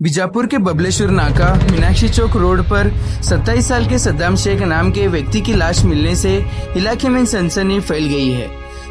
बीजापुर के बबलेश्वर नाका मीनाक्षी चौक रोड पर 27 साल के सद्दाम शेख नाम के व्यक्ति की लाश मिलने से इलाके में सनसनी फैल गई है।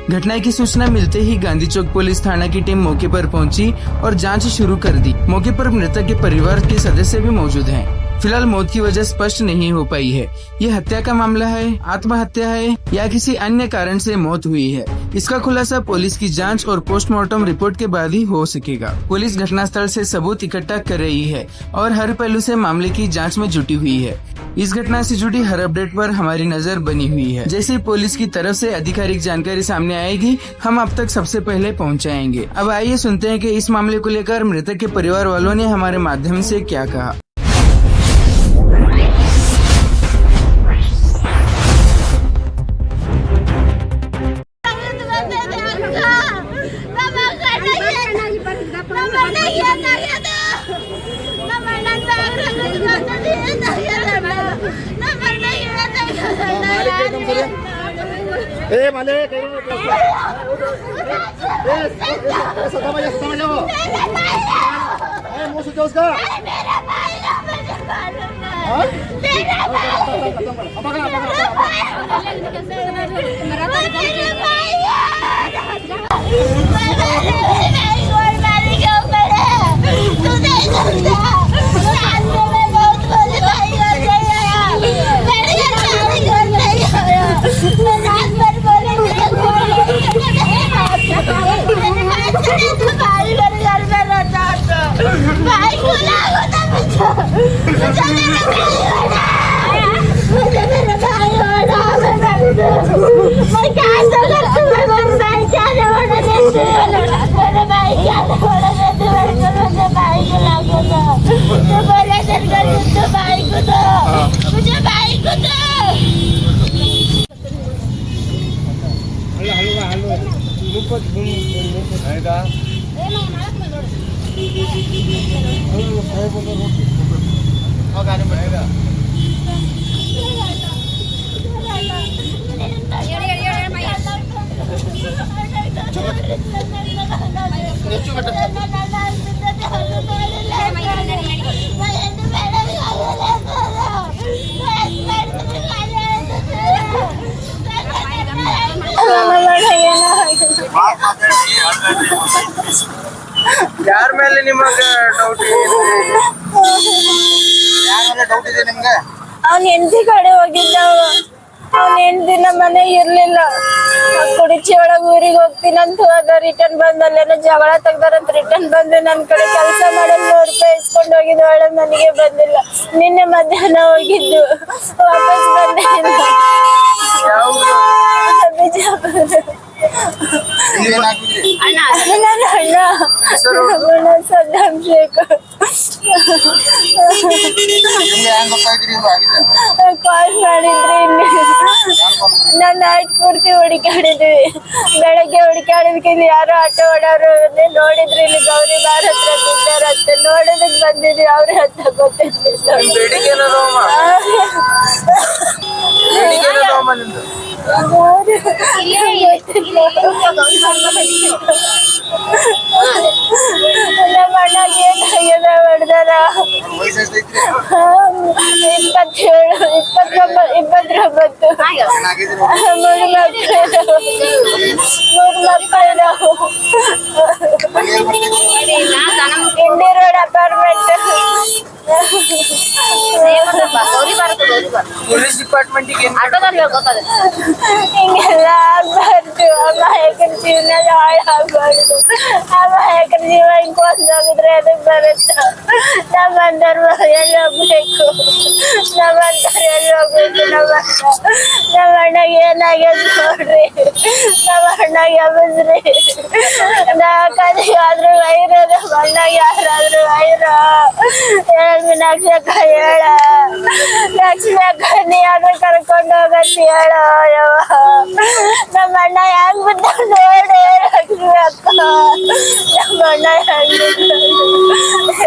घटना की सूचना मिलते ही गांधी चौक पुलिस थाना की टीम मौके पर पहुंची और जांच शुरू कर दी। मौके पर मृतक के परिवार के सदस्य भी मौजूद हैं। फिलहाल मौत की वजह स्पष्ट नहीं हो पाई है। ये हत्या का मामला है, आत्महत्या है या किसी अन्य कारण से मौत हुई है, इसका खुलासा पुलिस की जांच और पोस्टमार्टम रिपोर्ट के बाद ही हो सकेगा। पुलिस घटनास्थल से सबूत इकट्ठा कर रही है और हर पहलू से मामले की जांच में जुटी हुई है। इस घटना से जुड़ी हर अपडेट पर हमारी नजर बनी हुई है। जैसे ही पुलिस की तरफ से आधिकारिक जानकारी सामने आएगी, हम आप तक सबसे पहले पहुंचाएंगे। अब आइए सुनते हैं कि इस मामले को लेकर मृतक के परिवार वालों ने हमारे माध्यम से क्या कहा। ए मालिक सदा जाओ मुंह से उसका ಯಾರ ಮೇಲೆ ನಿಮಗೆ ಡೌಟ್ ಇದೆ ನಿಮ್ಗೆ? ಅವ್ನ ಹೆಂಡತಿ ಕಡೆ ಹೋಗಿದ್ದ. ಅವ್ನ ಹೆಂಡತಿ ನಮ್ಮ ಮನೆ ಇರ್ಲಿಲ್ಲ. ಕುಡಿಚಿ ಒಳಗ ಊರಿಗೆ ಹೋಗ್ತೀನಿ ಅಂತ ಹೋದ. ರಿಟರ್ನ್ ಬಂದಲ್ಲೇನೋ ಜಗಳ ತೆಗ್ದಾರಂತ ರಿಟರ್ನ್ ಬಂದು ನನ್ ಕಡೆ ಕೆಲಸ ಮಾಡಲ್ 100 ರೂಪಾಯಿ ಇಸ್ಕೊಂಡು ಹೋಗಿದ್ದು. ಒಳ್ಳೆ ಮನೆಗೆ ಬಂದಿಲ್ಲ. ನಿನ್ನೆ ಮಧ್ಯಾಹ್ನ ಹೋಗಿದ್ದು, ವಾಪಸ್ ಬಂದೆ. ಬಿಜಾಪುರ. ನನ್ನ ಅಣ್ಣ ಸದ್ದಾಂ ಶೇಖ್. ಕಾಲ್ ಮಾಡಿದ್ರಿ. ನಾನು ನೈಟ್ ಪೂರ್ತಿ ಹುಡುಕಾಡಿದ್ವಿ. ಬೆಳಗ್ಗೆ ಹುಡುಕಾಡಿದ್ವಿ. ಇಲ್ಲಿ ಯಾರೋ ಆಟೋ ಓಡೋರು ನೋಡಿದ್ರಿ. ಇಲ್ಲಿ ಗೌರಿ ಬಾರ್ ಹತ್ರ ಬಿದ್ದಾರಂತೆ. ನೋಡೋದಕ್ ಬಂದಿದ್ವಿ. ಅವ್ರ ಹತ್ರ ಗೊತ್ತಿರ್ಲಿಲ್ಲ. ನಮ್ಮ ಅಣ್ಣಗೆ ಏನಾಗ್ಯದ ಹೊಡ್ದಾರ. 27, 29. 3 ಮಕ್ಕಳು. ಇಂಡಿ ರೋಡ್ ಅಪಾರ್ಟ್ಮೆಂಟ್. ಪೊಲೀಸ್ ಡಿಪಾರ್ಟ್ಮೆಂಟ್ ಹಿಂಗೆಲ್ಲ ಆಗ್ಬಾರ್ದು. ಅಮಾಯಕರ ಜೀವನ ಹಾಳಾಗ್ಬಾರ್ದು. ಅಮಾಯಕರ ಜೀವ ಹಿಂಗ್ ಕೊಂದೋಗಿದ್ರೆ ಅದಕ್ಕೆ ಬರುತ್ತೆ. ನಮ್ಮಂದರ್ ಎಲ್ಲಿ ಹೋಗ್ಬೇಕು? ನಮ್ಮಂದರ್ ಎಲ್ಲಿ ಹೋಗ್ಬೇಕು? ನಮ್ಮ ಅಣ್ಣಗೆ ಏನಾಗ್ಯದ ನೋಡ್ರಿ. ನಮ್ಮ ಅಣ್ಣಗೆ ಅಬಸ್ರಿ. ಆದ್ರೂ ವೈರ. ನಮ್ಮ ಅಣ್ಣಗೆ ಯಾರಾದ್ರೂ ವೈರ. ಮೀನಾಕ್ಷಿ ಅಕ್ಕ ಹೇಳ. ಲಕ್ಷ್ಮಿ ಅಕ್ಕ ನೀ ಯಾರು ಕರ್ಕೊಂಡು ಹೋಗತ್ತಿ ಹೇಳ. ನಮ್ಮ ಅಣ್ಣ ಹೆಂಗ್ ಬಿದ್ದ ನೋಡಿ. ಲಕ್ಷ್ಮಿ ಅಕ್ಕ ನಮ್ಮ ಅಣ್ಣ ಹೆಂಗ್ ಬಿದ್ದ.